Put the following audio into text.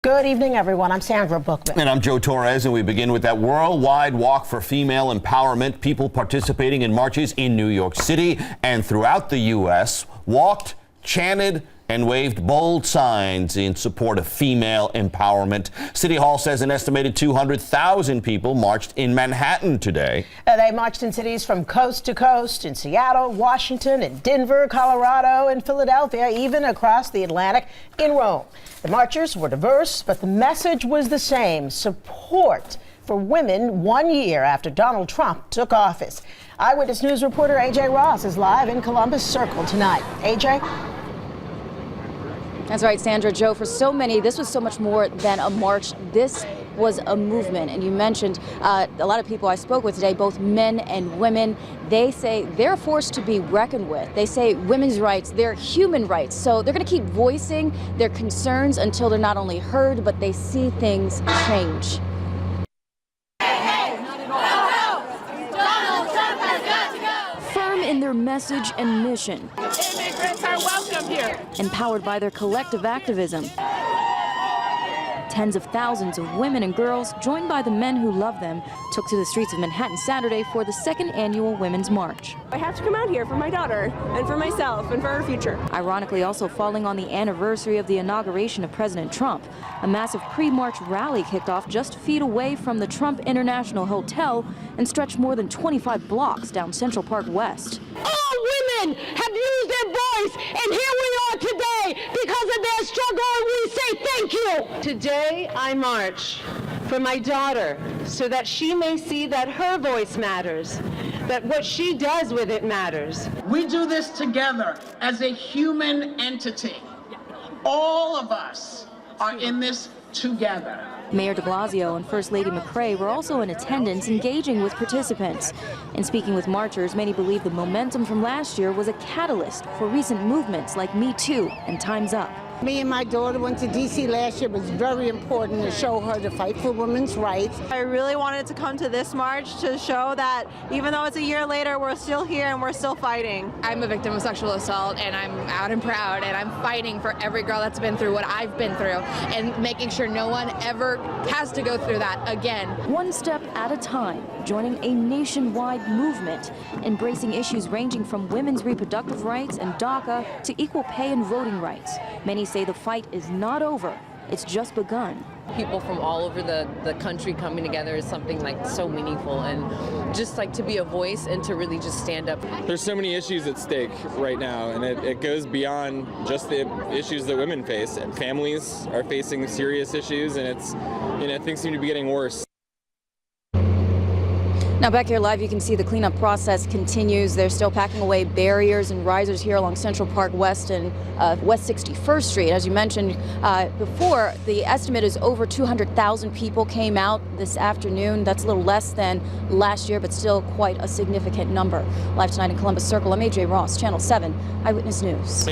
Good evening, everyone. I'm Sandra Bookman. And I'm Joe Torres, and we begin with that worldwide walk for female empowerment. People participating in marches in New York City and throughout the U.S. walked, chanted, and waved bold signs in support of female empowerment. City Hall says an estimated 200,000 people marched in Manhattan today. They marched in cities from coast to coast, in Seattle, Washington, and Denver, Colorado, and Philadelphia, even across the Atlantic in Rome. The marchers were diverse, but the message was the same: support for women 1 year after Donald Trump took office. Eyewitness News reporter AJ Ross is live in Columbus Circle tonight. AJ? That's right, Sandra. Joe, for so many, this was so much more than a march. This was a movement. And you mentioned a lot of people I spoke with today, both men and women. They say they're a force to be reckoned with. They say women's rights, they're human rights. So they're going to keep voicing their concerns until they're not only heard, but they see things change. Firm in their message and mission. Immigrants are welcome here. Empowered by their collective activism. Tens of thousands of women and girls, joined by the men who love them, took to the streets of Manhattan Saturday for the second annual Women's March. I have to come out here for my daughter and for myself and for her future. Ironically, also falling on the anniversary of the inauguration of President Trump. A massive pre-march rally kicked off just feet away from the Trump International Hotel and stretched more than 25 blocks down Central Park West. All women have used their voice, and here we are today because of their struggle, and we say thank you. Today I march for my daughter so that she may see that her voice matters, that what she does with it matters. We do this together as a human entity. All of us are in this together. Mayor de Blasio and First Lady McCray were also in attendance, engaging with participants. In speaking with marchers, many believe the momentum from last year was a catalyst for recent movements like Me Too and Time's Up. Me and my daughter went to D.C. last year. It was very important to show her the fight for women's rights. I really wanted to come to this march to show that even though it's a year later, we're still here and we're still fighting. I'm a victim of sexual assault, and I'm out and proud, and I'm fighting for every girl that's been through what I've been through and making sure no one ever has to go through that again. One step at a time, joining a nationwide movement, embracing issues ranging from women's reproductive rights and DACA to equal pay and voting rights. Many say the fight is not over. It's just begun. People from all over the country coming together is something like so meaningful, and just like to be a voice and to really just stand up. There's so many issues at stake right now, and it goes beyond just the issues that women face. And families are facing serious issues, and it's, things seem to be getting worse. Now back here live, you can see the cleanup process continues. They're still packing away barriers and risers here along Central Park West and West 61st Street. As you mentioned before, the estimate is over 200,000 people came out this afternoon. That's a little less than last year, but still quite a significant number. Live tonight in Columbus Circle, I'm AJ Ross, Channel 7 Eyewitness News.